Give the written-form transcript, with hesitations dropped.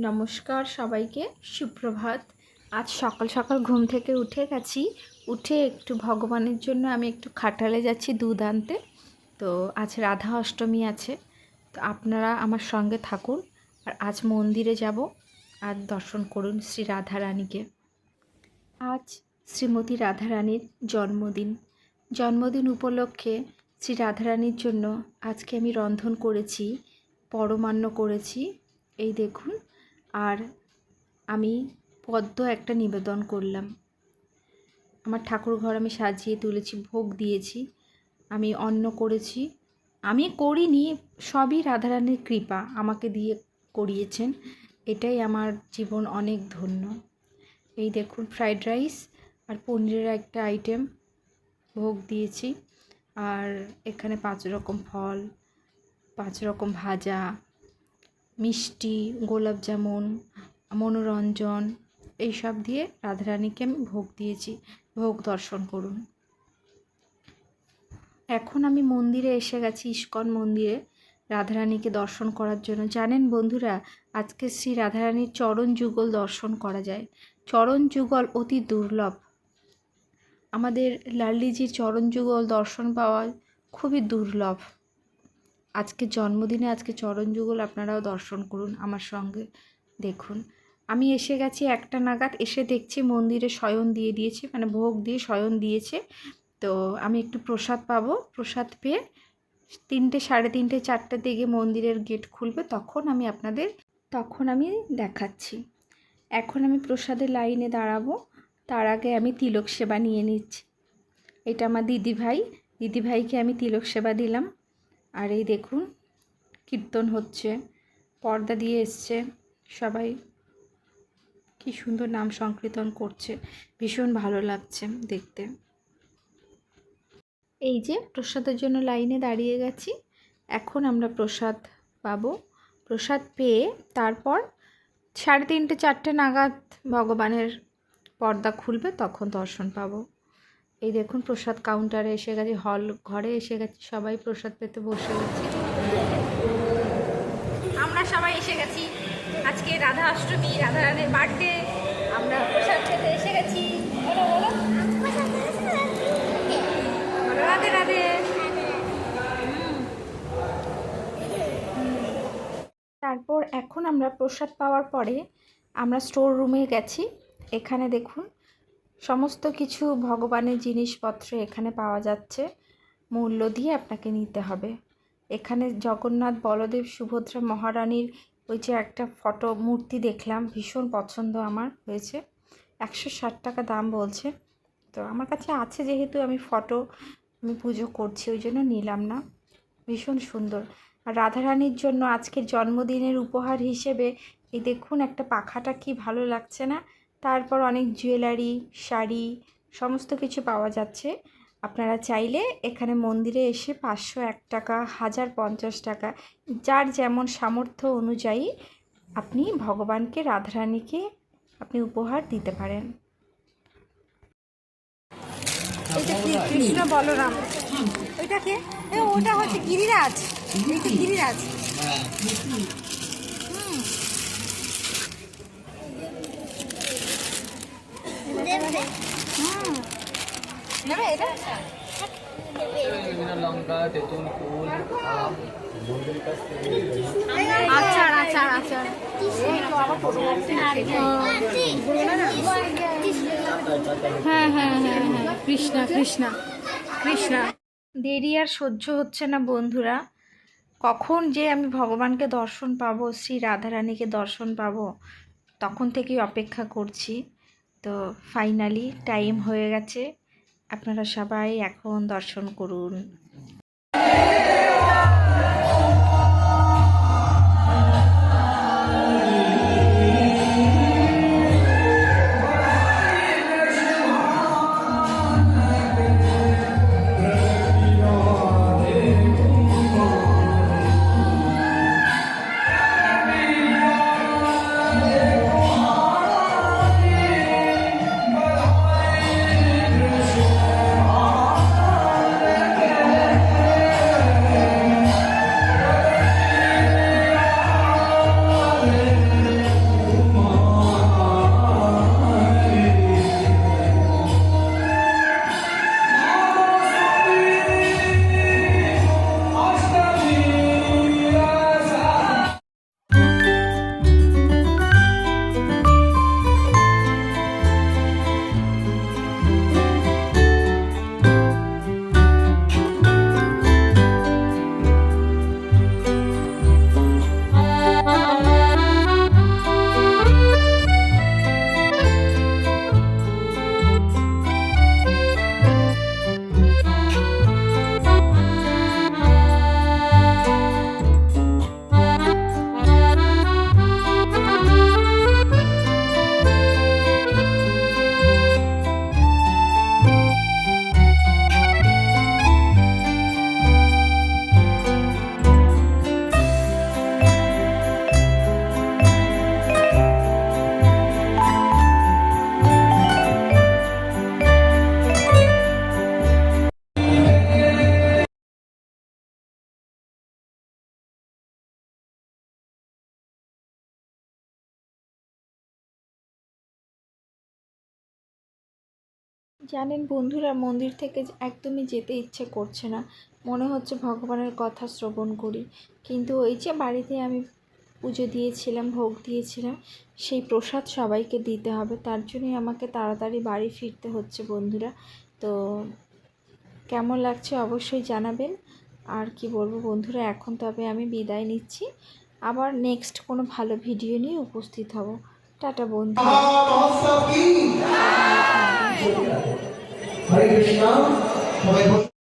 নমস্কার সবাইকে, সুপ্রভাত। আজ সকাল সকাল ঘুম থেকে উঠে গেছি। উঠে একটু ভগবানের জন্য আমি একটু খাটালে যাচ্ছি দুধ আনতে। তো আজ রাধা অষ্টমী আছে, তো আপনারা আমার সঙ্গে থাকুন। আর আজ মন্দিরে যাব, আর দর্শন করুন শ্রী রাধা রানীকে। আজ শ্রীমতী রাধারানীর জন্মদিন। জন্মদিন উপলক্ষে শ্রী রাধারানীর জন্য আজকে আমি রন্ধন করেছি, পরমান্ন করেছি, এই দেখুন। আর আমি পদ্ম একটা নিবেদন করলাম। আমার ঠাকুর ঘর আমি সাজিয়ে তুলেছি, ভোগ দিয়েছি, আমি অন্ন করেছি। আমি করিনি, সবই রাধারানীর কৃপা, আমাকে দিয়ে করিয়েছেন। এটাই আমার জীবন অনেক ধন্য। এই দেখুন, ফ্রাইড রাইস আর পনিরের একটা আইটেম ভোগ দিয়েছি। আর এখানে 5 রকম ফল, 5 রকম ভাজা, মিষ্টি, গোলাপ জামুন, মনোরঞ্জন, এইসব দিয়ে রাধারানীকে আমি ভোগ দিয়েছি। ভোগ দর্শন করুন। এখন আমি মন্দিরে এসে গেছি, ইস্কন মন্দিরে রাধারানীকে দর্শন করার জন্য। জানেন বন্ধুরা, আজকে শ্রী রাধারানীর চরণ যুগল দর্শন করা যায়। চরণ যুগল অতি দুর্লভ। আমাদের লাল্লিজির চরণ যুগল দর্শন পাওয়া খুবই দুর্লভ। আজকে জন্মদিনে আজকে চরণ যুগল আপনারাও দর্শন করুন আমার সঙ্গে। দেখুন, আমি এসে গেছি 1টা নাগাদ। এসে দেখছি মন্দিরে শয়ন দিয়ে দিয়েছে, মানে ভোগ দিয়ে শয়ন দিয়েছে। তো আমি একটু প্রসাদ পাবো। প্রসাদ পেয়ে 3টে, 3:30, 4টার দিকে মন্দিরের গেট খুলবে, তখন আমি দেখাচ্ছি। এখন আমি প্রসাদের লাইনে দাঁড়াবো। তার আগে আমি তিলক সেবা নিয়ে নিচ্ছি। এটা আমার দিদিভাইকে আমি তিলক সেবা দিলাম। আর এই দেখুন, কীর্তন হচ্ছে, পর্দা দিয়ে এসছে, সবাই কি সুন্দর নাম সংকীর্তন করছে, ভীষণ ভালো লাগছে দেখতে। এই যে প্রসাদের জন্য লাইনে দাঁড়িয়ে গেছি। এখন আমরা প্রসাদ পাবো। প্রসাদ পেয়ে তারপর 3:30, 4টে নাগাদ ভগবানের পর্দা খুলবে, তখন দর্শন পাবো। এই দেখুন, প্রসাদ কাউন্টারে এসে গেছি, হল ঘরে এসে গেছি, সবাই প্রসাদ পেতে বসে গেছি। আমরা সবাই এসে গেছি। আজকে রাধা অষ্টমী, রাধারানীর বার্থডে, আমরা প্রসাদ পেতে এসে গেছি। বলো বলো, রাধে রাধে। তারপর এখন আমরা প্রসাদ পাওয়ার পরে আমরা স্টোর রুমে গেছি। এখানে দেখুন, সমস্ত কিছু ভগবানের জিনিসপত্র এখানে পাওয়া যাচ্ছে। মূল্য দিয়ে আপনাকে নিতে হবে। এখানে জগন্নাথ, বলদেব, সুভদ্রা, মহারানীর ওই যে একটা ফটো মূর্তি দেখলাম, ভীষণ পছন্দ আমার হয়েছে। 160 টাকা দাম বলছে। তো আমার কাছে আছে যেহেতু, আমি পুজো করছি, ওই জন্য নিলাম না। ভীষণ সুন্দর। আর রাধারানীর জন্য আজকের জন্মদিনের উপহার হিসেবে এই দেখুন, একটা পাখাটা কি ভালো লাগছে না। তারপর অনেক জুয়েলারি, শাড়ি, সমস্ত কিছু পাওয়া যাচ্ছে। আপনারা চাইলে এখানে মন্দিরে এসে 501 টাকা, 1050 টাকা, যার যেমন সামর্থ্য অনুযায়ী আপনি ভগবানকে, রাধারানীকে আপনি উপহার দিতে পারেন। এটা কি কৃষ্ণ বলরাম? ওইটাকে, ওটা হচ্ছে গিরিরাজ। এটা গিরিরাজ। নেবে এটা? লঙ্কা, তেঁতুল, ফুল, আচার আচার আচার। হ্যাঁ হ্যাঁ হ্যাঁ হ্যাঁ, কৃষ্ণা কৃষ্ণা কৃষ্ণা। দেরি আর সহ্য হচ্ছে না বন্ধুরা, কখন যে আমি ভগবানকে দর্শন পাবো, শ্রী রাধারানীকে দর্শন পাবো, তখন থেকেই অপেক্ষা করছি। তো ফাইনালি টাইম হয়ে গেছে। আপনারা সবাই এখন দর্শন করুন। জানেন বন্ধুরা, মন্দির থেকে একদমই যেতে ইচ্ছে করছে না, মনে হচ্ছে ভগবানের কথা শ্রবণ করি। কিন্তু ওই যে বাড়িতে আমি পুজো দিয়েছিলাম, ভোগ দিয়েছিলাম, সেই প্রসাদ সবাইকে দিতে হবে, তার জন্যই আমাকে তাড়াতাড়ি বাড়ি ফিরতে হচ্ছে বন্ধুরা। তো কেমন লাগছে অবশ্যই জানাবেন। আর কি বলবো বন্ধুরা, এখন তবে আমি বিদায় নিচ্ছি, আবার নেক্সট কোনো ভালো ভিডিও নিয়ে উপস্থিত হব। টাটা বন্ধুরা, ভালো থাকবেন সবাই। হরে কৃষ্ণ।